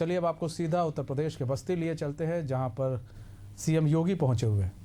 चलिए अब आपको सीधा उत्तर प्रदेश के बस्ती लिए चलते हैं, जहां पर सीएम योगी पहुंचे हुए हैं।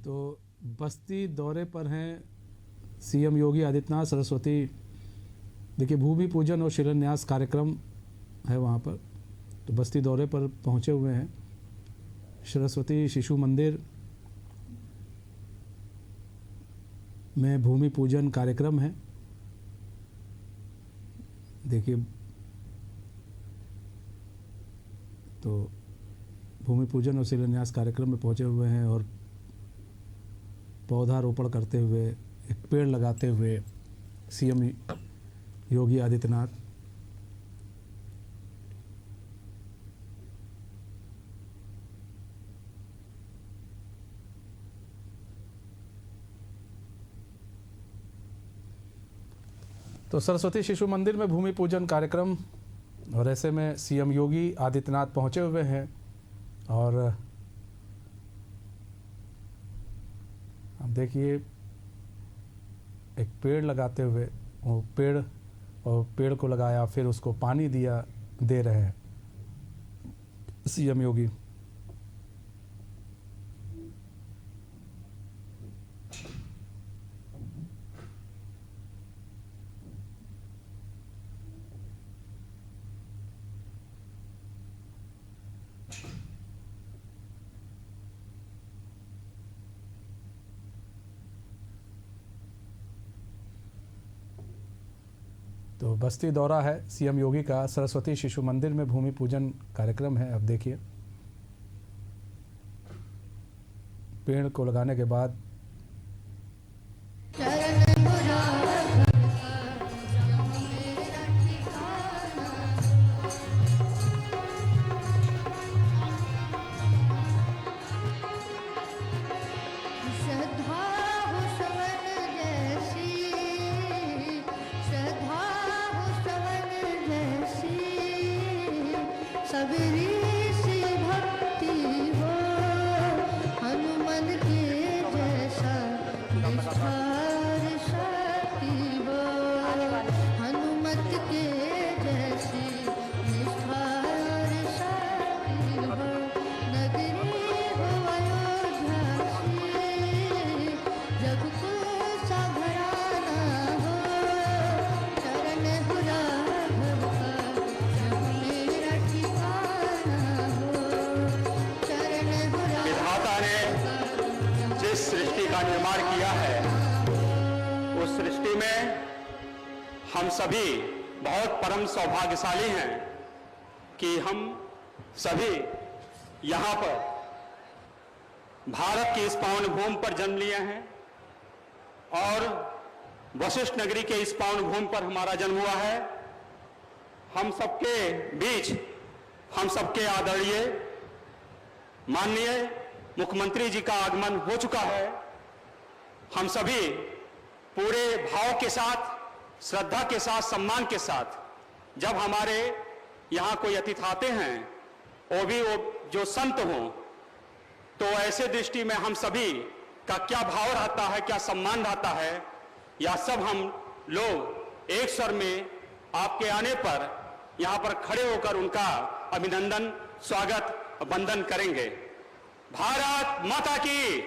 तो बस्ती दौरे पर हैं सीएम योगी आदित्यनाथ। सरस्वती देखिए भूमि पूजन और शिलान्यास कार्यक्रम है वहाँ पर, तो बस्ती दौरे पर पहुँचे हुए हैं। सरस्वती शिशु मंदिर में भूमि पूजन कार्यक्रम है। देखिए तो भूमि पूजन और शिलान्यास कार्यक्रम में पहुंचे हुए हैं और पौधारोपण करते हुए, एक पेड़ लगाते हुए सीएम योगी आदित्यनाथ। तो सरस्वती शिशु मंदिर में भूमि पूजन कार्यक्रम और ऐसे में सीएम योगी आदित्यनाथ पहुंचे हुए हैं और अब देखिए एक पेड़ लगाते हुए, वो पेड़ को लगाया, फिर उसको पानी दे रहे हैं सीएम योगी। तो बस्ती दौरा है सीएम योगी का, सरस्वती शिशु मंदिर में भूमि पूजन कार्यक्रम है। अब देखिए पेड़ को लगाने के बाद सृष्टि का निर्माण किया है, उस सृष्टि में हम सभी बहुत परम सौभाग्यशाली हैं कि हम सभी यहाँ पर भारत की इस पावन भूमि पर जन्म लिए हैं और वशिष्ठ नगरी के इस पावन भूमि पर हमारा जन्म हुआ है। हम सबके बीच हम सबके आदरणीय माननीय मुख्यमंत्री जी का आगमन हो चुका है। हम सभी पूरे भाव के साथ, श्रद्धा के साथ, सम्मान के साथ जब हमारे यहाँ कोई अतिथि आते हैं, वो भी वो जो संत हों, तो ऐसे दृष्टि में हम सभी का क्या भाव रहता है, क्या सम्मान रहता है, या सब हम लोग एक स्वर में आपके आने पर यहां पर खड़े होकर उनका अभिनंदन, स्वागत, वंदन करेंगे। भारत माता की,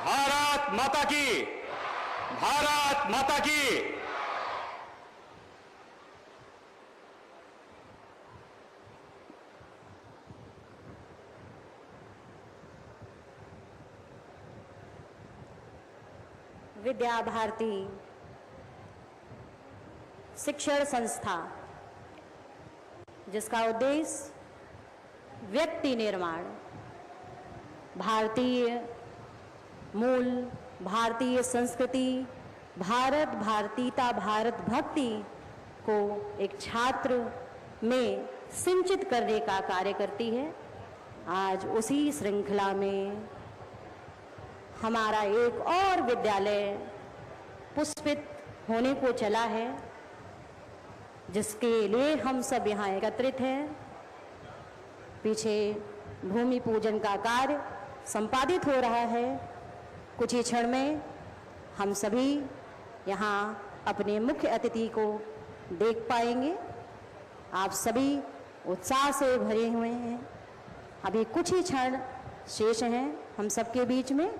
भारत माता की, भारत माता की। विद्या भारती शिक्षण संस्था, जिसका उद्देश्य व्यक्ति निर्माण, भारतीय मूल, भारतीय संस्कृति, भारत भारतीयता, भारत भक्ति को एक छात्र में सिंचित करने का कार्य करती है। आज उसी श्रृंखला में हमारा एक और विद्यालय पुष्पित होने को चला है, जिसके लिए हम सब यहाँ एकत्रित हैं। पीछे भूमि पूजन का कार्य संपादित हो रहा है। कुछ ही क्षण में हम सभी यहाँ अपने मुख्य अतिथि को देख पाएंगे। आप सभी उत्साह से भरे हुए हैं। अभी कुछ ही क्षण शेष हैं हम सबके बीच में।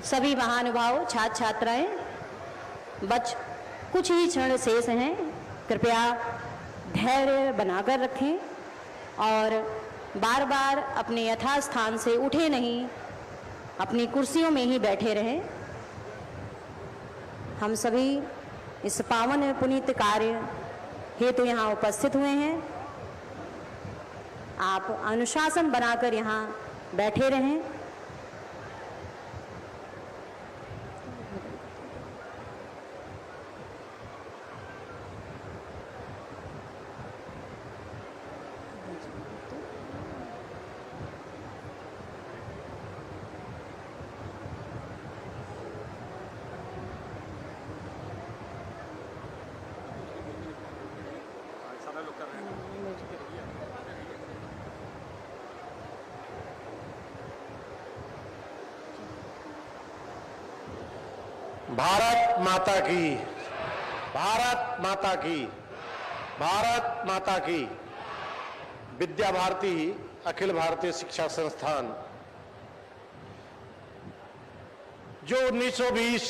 सभी महानुभाव, छात्र छात्राएं, कुछ ही क्षण शेष हैं। कृपया धैर्य बनाकर रखें और बार बार अपने यथास्थान से उठे नहीं, अपनी कुर्सियों में ही बैठे रहें। हम सभी इस पावन पुनीत कार्य हेतु यहाँ उपस्थित हुए हैं। आप अनुशासन बनाकर यहाँ बैठे रहें। भारत माता की, भारत माता की, भारत माता की। विद्या भारती अखिल भारतीय शिक्षा संस्थान जो 1920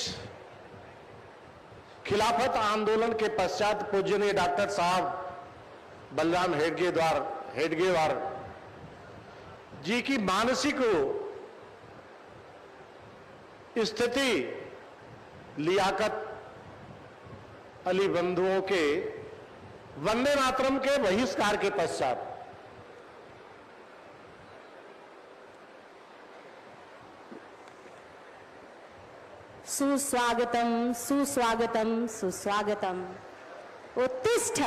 खिलाफत आंदोलन के पश्चात पूजनीय डॉक्टर साहब बलराम हेडगेवार जी की मानसिक स्थिति, लियाकत अली बंधुओं के वंदे मातरम के बहिष्कार के पश्चात सुस्वागतम, सुस्वागतम, सुस्वागतम। उत्तिष्ठ।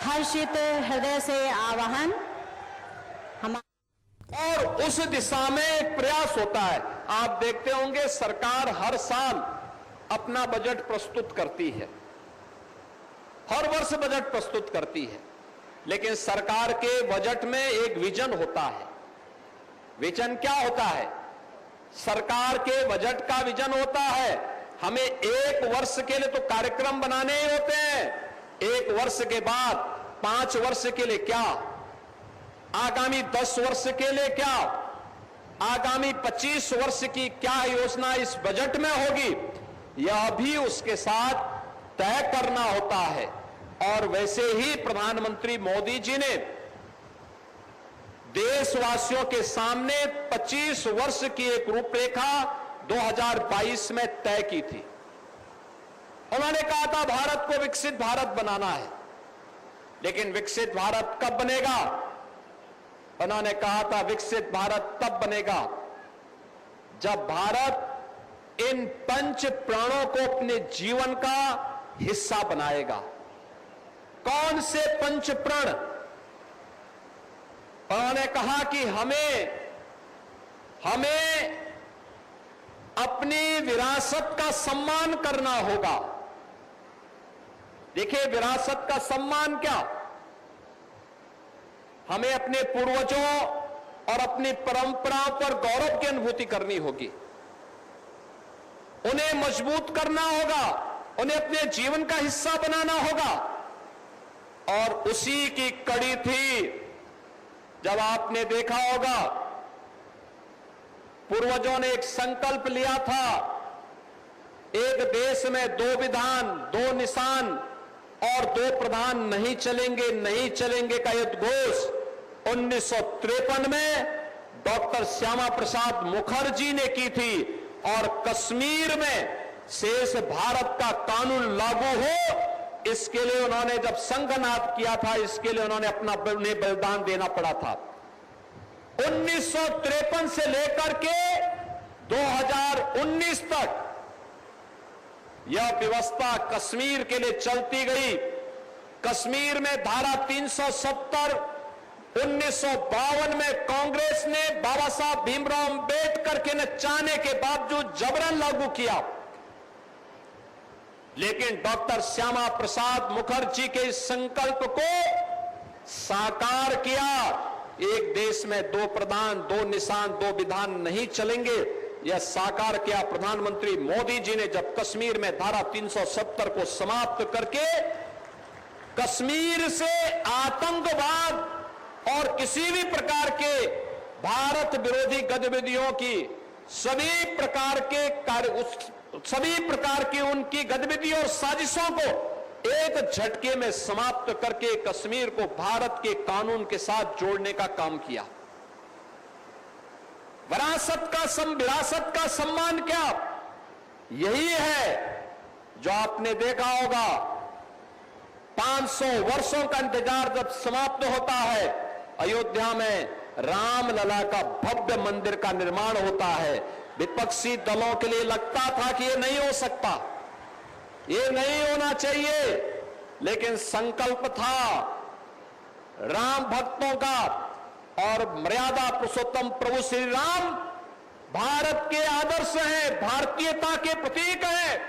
हर्षित हृदय से आवाहन। और उस दिशा में एक प्रयास होता है। आप देखते होंगे सरकार हर साल अपना बजट प्रस्तुत करती है, हर वर्ष बजट प्रस्तुत करती है, लेकिन सरकार के बजट में एक विजन होता है। विजन क्या होता है? सरकार के बजट का विजन होता है हमें एक वर्ष के लिए तो कार्यक्रम बनाने ही होते हैं, 1 वर्ष के बाद 5 वर्ष के लिए क्या, आगामी 10 वर्ष के लिए क्या, आगामी 25 वर्ष की क्या योजना इस बजट में होगी, यह भी उसके साथ तय करना होता है। और वैसे ही प्रधानमंत्री मोदी जी ने देशवासियों के सामने 25 वर्ष की एक रूपरेखा 2022 में तय की थी। उन्होंने कहा था भारत को विकसित भारत बनाना है, लेकिन विकसित भारत कब बनेगा? उन्होंने कहा था विकसित भारत तब बनेगा जब भारत इन 5 प्राणों को अपने जीवन का हिस्सा बनाएगा। कौन से 5 प्रण? उन्होंने कहा कि हमें अपनी विरासत का सम्मान करना होगा। देखिए, विरासत का सम्मान क्या? हमें अपने पूर्वजों और अपनी परंपराओं पर गौरव की अनुभूति करनी होगी, उन्हें मजबूत करना होगा, उन्हें अपने जीवन का हिस्सा बनाना होगा। और उसी की कड़ी थी जब आपने देखा होगा पूर्वजों ने एक संकल्प लिया था, एक देश में 2 विधान, 2 निशान और 2 प्रधान नहीं चलेंगे का उद्घोष 1953 में डॉक्टर श्यामा प्रसाद मुखर्जी ने की थी। और कश्मीर में शेष भारत का कानून लागू हो, इसके लिए उन्होंने जब संघनाद किया था, इसके लिए उन्हें बलिदान देना पड़ा था। 1953 से लेकर के 2019 तक यह व्यवस्था कश्मीर के लिए चलती गई। कश्मीर में धारा 370 1952 में कांग्रेस ने बाबा साहब भीमराव अंबेडकर के न चाहने के बावजूद जबरन लागू किया, लेकिन डॉक्टर श्यामा प्रसाद मुखर्जी के इस संकल्प को साकार किया। एक देश में 2 प्रधान, 2 निशान, 2 विधान नहीं चलेंगे, यह साकार किया प्रधानमंत्री मोदी जी ने जब कश्मीर में धारा 370 को समाप्त करके कश्मीर से आतंकवाद और किसी भी प्रकार के भारत विरोधी गतिविधियों की सभी प्रकार की उनकी गतिविधियों और साजिशों को एक झटके में समाप्त करके कश्मीर को भारत के कानून के साथ जोड़ने का काम किया। विरासत का सम्मान क्या? यही है जो आपने देखा होगा 500 वर्षों का इंतजार जब समाप्त होता है, अयोध्या में रामलला का भव्य मंदिर का निर्माण होता है। विपक्षी दलों के लिए लगता था कि यह नहीं हो सकता, ये नहीं होना चाहिए, लेकिन संकल्प था राम भक्तों का और मर्यादा पुरुषोत्तम प्रभु श्री राम भारत के आदर्श हैं, भारतीयता के प्रतीक हैं।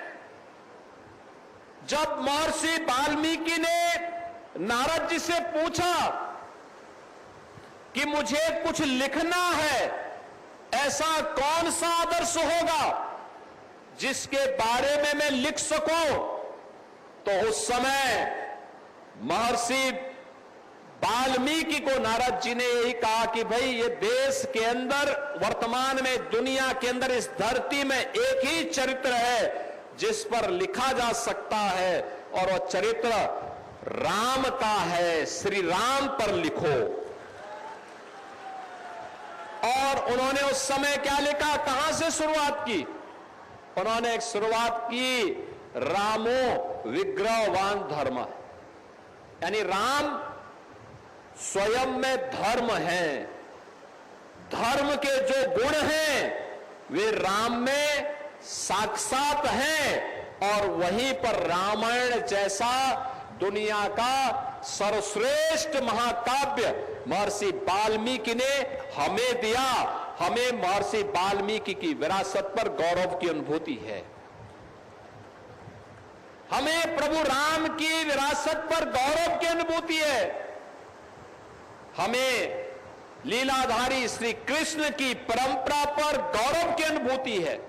जब महर्षि वाल्मीकि ने नारद जी से पूछा कि मुझे कुछ लिखना है, ऐसा कौन सा आदर्श होगा जिसके बारे में मैं लिख सकूं, तो उस समय महर्षि वाल्मीकि को नारद जी ने यही कहा कि भाई ये देश के अंदर वर्तमान में दुनिया के अंदर इस धरती में एक ही चरित्र है जिस पर लिखा जा सकता है और वह चरित्र राम का है, श्री राम पर लिखो। और उन्होंने उस समय क्या लिखा, कहां से शुरुआत की? उन्होंने एक शुरुआत की रामो विग्रहवान धर्म, यानी राम स्वयं में धर्म है, धर्म के जो गुण हैं वे राम में साक्षात हैं। और वहीं पर रामायण जैसा दुनिया का सर्वश्रेष्ठ महाकाव्य महर्षि वाल्मीकि ने हमें दिया। हमें महर्षि वाल्मीकि की विरासत पर गौरव की अनुभूति है, हमें प्रभु राम की विरासत पर गौरव की अनुभूति है, हमें लीलाधारी श्री कृष्ण की परंपरा पर गौरव की अनुभूति है।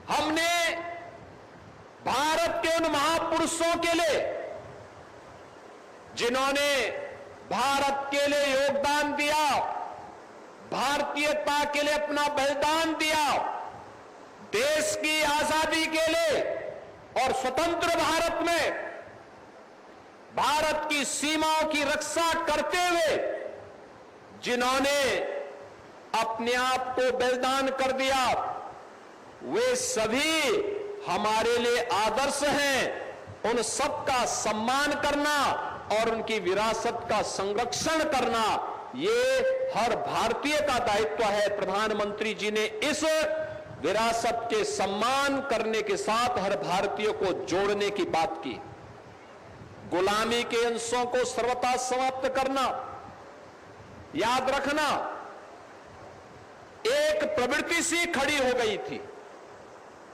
हमने भारत के उन महापुरुषों के लिए जिन्होंने भारत के लिए योगदान दिया, भारतीयता के लिए अपना बलिदान दिया, देश की आजादी के लिए और स्वतंत्र भारत में भारत की सीमाओं की रक्षा करते हुए जिन्होंने अपने आप को बलिदान कर दिया, वे सभी हमारे लिए आदर्श हैं। उन सबका सम्मान करना और उनकी विरासत का संरक्षण करना, ये हर भारतीय का दायित्व है। प्रधानमंत्री जी ने इस विरासत के सम्मान करने के साथ हर भारतीय को जोड़ने की बात की। गुलामी के अंशों को सर्वथा समाप्त करना, याद रखना, एक प्रवृत्ति सी खड़ी हो गई थी।